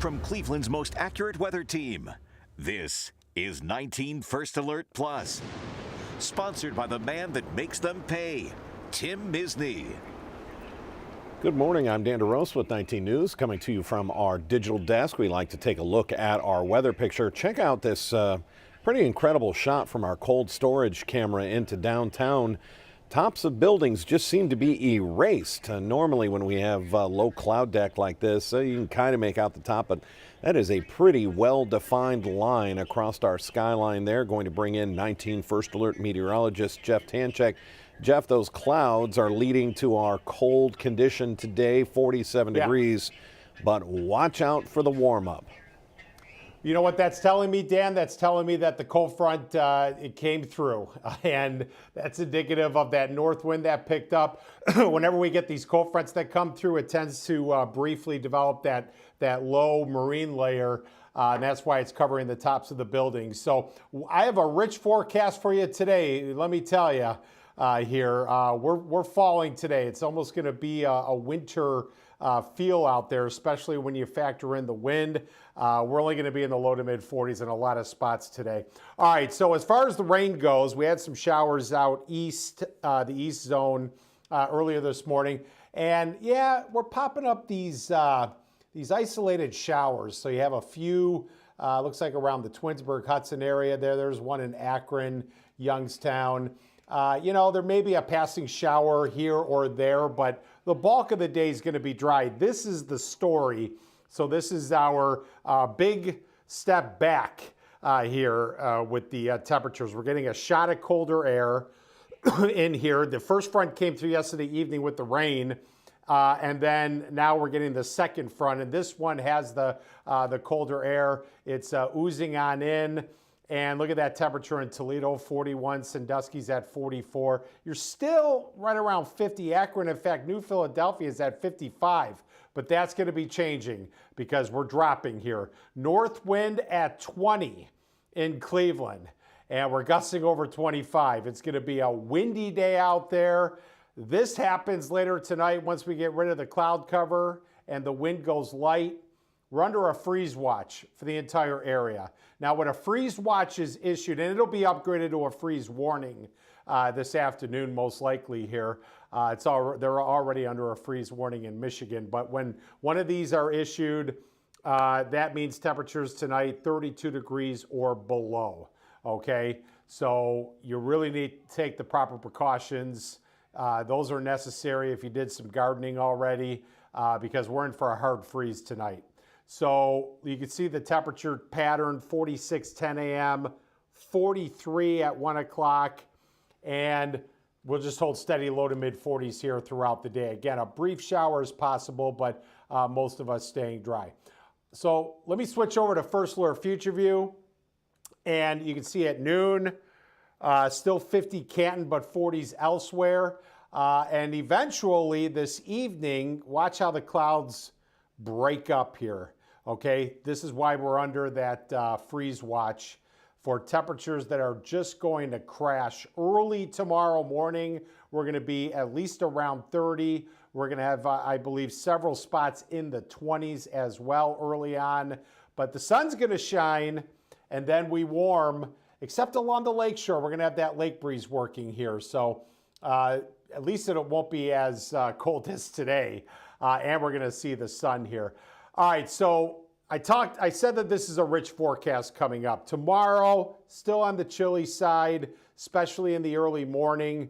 From Cleveland's most accurate weather team, this is 19 First Alert Plus. Sponsored by the man that makes them pay, Tim Misney. Good morning, I'm Dan DeRose with 19 News, coming to you from our digital desk. We like to take a look at our weather picture. Check out this pretty incredible shot from our cold storage camera into downtown. Tops of buildings just seem to be erased. Normally when we have low cloud deck like this, you can kind of make out the top, but that is a pretty well-defined line across our skyline there. Going to bring in 19 First Alert meteorologist Jeff Tanchek. Jeff, those clouds are leading to our cold condition today, 47 degrees, but watch out for the warm-up. You know what that's telling me, Dan? That's telling me that the cold front, it came through, and that's indicative of that north wind that picked up. Whenever we get these cold fronts that come through, it tends to briefly develop that low marine layer, and that's why it's covering the tops of the buildings. So I have a rich forecast for you today. Let me tell you here, we're falling today. It's almost going to be a winter feel out there, especially when you factor in the wind. We're only going to be in the low to mid 40s in a lot of spots today. All right, so as far as the rain goes, we had some showers out east, the east zone earlier this morning. And yeah, we're popping up these isolated showers. So you have a few, looks like around the Twinsburg, Hudson area there. There's one in Akron, Youngstown. You know, there may be a passing shower here or there, but the bulk of the day is going to be dry. This is the story. So this is our big step back here with the temperatures. We're getting a shot of colder air in here. The first front came through yesterday evening with the rain, and then now we're getting the second front, and this one has the colder air. It's oozing on in. And look at that temperature in Toledo, 41. Sandusky's at 44. You're still right around 50. Akron, in fact, New Philadelphia is at 55. But that's going to be changing because we're dropping here. North wind at 20 in Cleveland. And we're gusting over 25. It's going to be a windy day out there. This happens later tonight once we get rid of the cloud cover and the wind goes light. We're under a freeze watch for the entire area. Now, when a freeze watch is issued, and it'll be upgraded to a freeze warning this afternoon, most likely here. They're already under a freeze warning in Michigan. But when one of these are issued, that means temperatures tonight 32 degrees or below. Okay, so you really need to take the proper precautions. Those are necessary if you did some gardening already, because we're in for a hard freeze tonight. So you can see the temperature pattern, 46, 10 a.m., 43 at 1 o'clock, and we'll just hold steady low to mid 40s here throughout the day. Again, a brief shower is possible, but most of us staying dry. So let me switch over to First Alert Future View, and you can see at noon, still 50 Canton, but 40s elsewhere. And eventually this evening, watch how the clouds break up here. Okay, this is why we're under that freeze watch for temperatures that are just going to crash. Early tomorrow morning, we're going to be at least around 30. We're going to have, I believe, several spots in the 20s as well early on. But the sun's going to shine, and then we warm, except along the lakeshore. We're going to have that lake breeze working here. So at least it won't be as cold as today. And we're going to see the sun here. All right, so I said that this is a rich forecast coming up. Tomorrow, still on the chilly side, especially in the early morning.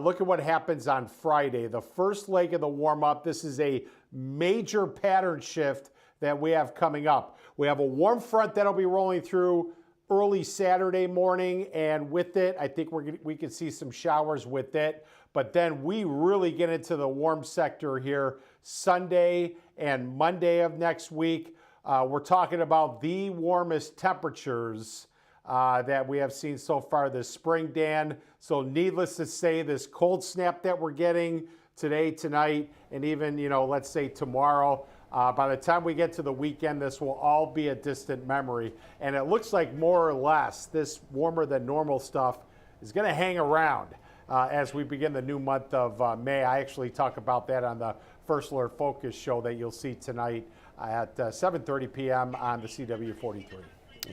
Look at what happens on Friday. The first leg of the warm-up, this is a major pattern shift that we have coming up. We have a warm front that'll be rolling through early Saturday morning, and with it, I think we could see some showers with it. But then we really get into the warm sector here Sunday and Monday of next week. We're talking about the warmest temperatures that we have seen so far this spring, Dan. So needless to say, this cold snap that we're getting today, tonight, and even, let's say tomorrow, by the time we get to the weekend, this will all be a distant memory. And it looks like more or less this warmer than normal stuff is going to hang around as we begin the new month of May. I actually talk about that on the First Alert Focus show that you'll see tonight at 7:30 p.m. on the CW43.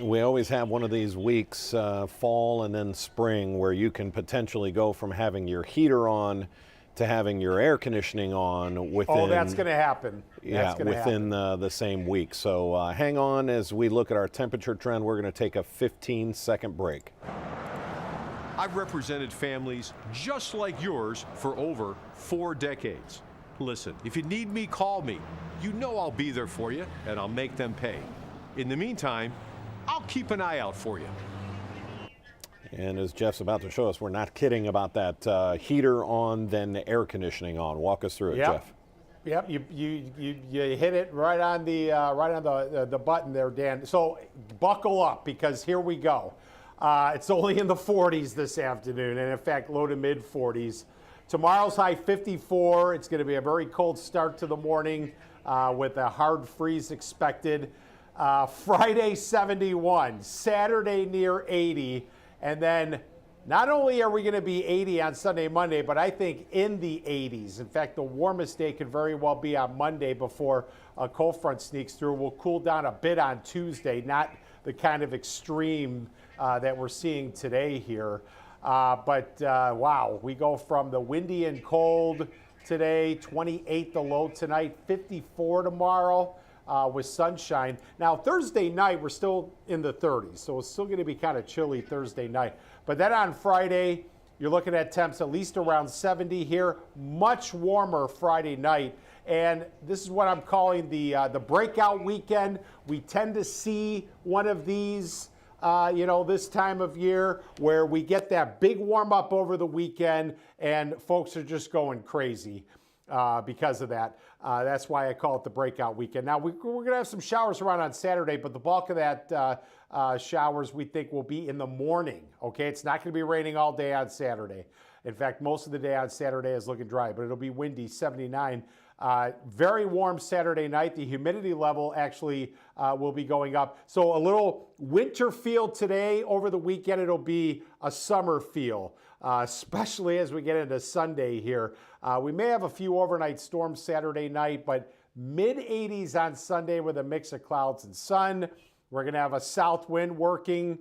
We always have one of these weeks, fall and then spring, where you can potentially go from having your heater on to having your air conditioning on within. Oh, that's going to happen. Within the same week. So hang on as we look at our temperature trend. We're going to take a 15-second break. I've represented families just like yours for over 4 decades. Listen, if you need me, call me. You know I'll be there for you, and I'll make them pay. In the meantime, I'll keep an eye out for you. And as Jeff's about to show us, we're not kidding about that heater on, then air conditioning on. Walk us through it, Jeff. Yep, you hit it right on the button there, Dan. So buckle up, because here we go. It's only in the 40s this afternoon, and in fact, low to mid 40s. Tomorrow's high 54. It's going to be a very cold start to the morning with a hard freeze expected. Friday 71, Saturday near 80, and then not only are we going to be 80 on Sunday, Monday, but I think in the 80s. In fact, the warmest day could very well be on Monday before a cold front sneaks through. We'll cool down a bit on Tuesday, not the kind of extreme that we're seeing today here. But wow, we go from the windy and cold today, 28 the low tonight, 54 tomorrow. With sunshine. Now, Thursday night, we're still in the 30s, so it's still going to be kind of chilly Thursday night. But then on Friday, you're looking at temps at least around 70 here, much warmer Friday night. And this is what I'm calling the breakout weekend. We tend to see one of these, this time of year where we get that big warm up over the weekend and folks are just going crazy. Because of that. That's why I call it the breakout weekend. Now, we're going to have some showers around on Saturday, but the bulk of that showers we think will be in the morning, okay? It's not going to be raining all day on Saturday. In fact, most of the day on Saturday is looking dry, but it'll be windy, 79. Very warm Saturday night. The humidity level actually will be going up. So a little winter feel today. Over the weekend, it'll be a summer feel. Especially as we get into Sunday here. We may have a few overnight storms Saturday night, but mid-80s on Sunday with a mix of clouds and sun. We're going to have a south wind working,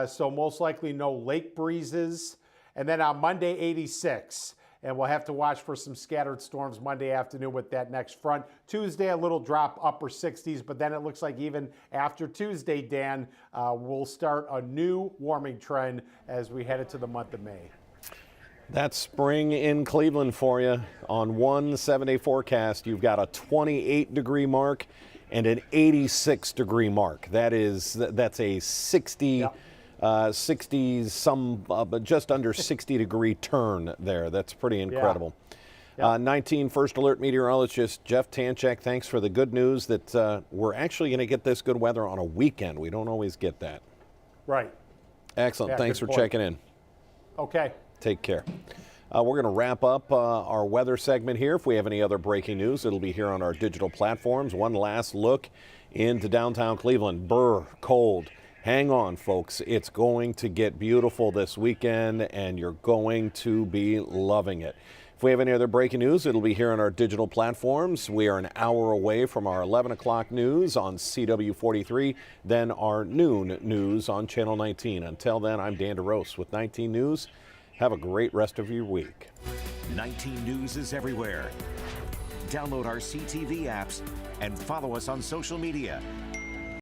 so most likely no lake breezes. And then on Monday, 86. And we'll have to watch for some scattered storms Monday afternoon with that next front. Tuesday, a little drop, upper 60s, but then it looks like even after Tuesday, Dan, we'll start a new warming trend as we head into the month of May. That's spring in Cleveland for you. On one 7-day forecast, you've got a 28-degree mark and an 86-degree mark. That's a 60. Yep. 60s, but just under 60-degree turn there. That's pretty incredible. Yeah. Yep. 19 First Alert meteorologist Jeff Tanchak, thanks for the good news that we're actually going to get this good weather on a weekend. We don't always get that. Right. Excellent. Yeah, thanks for checking in. Okay. Take care. We're going to wrap up our weather segment here. If we have any other breaking news, it'll be here on our digital platforms. One last look into downtown Cleveland. Brr, cold. Hang on, folks. It's going to get beautiful this weekend, and you're going to be loving it. If we have any other breaking news, it'll be here on our digital platforms. We are an hour away from our 11 o'clock news on CW43, then our noon news on Channel 19. Until then, I'm Dan DeRose with 19 News. Have a great rest of your week. 19 News is everywhere. Download our CTV apps and follow us on social media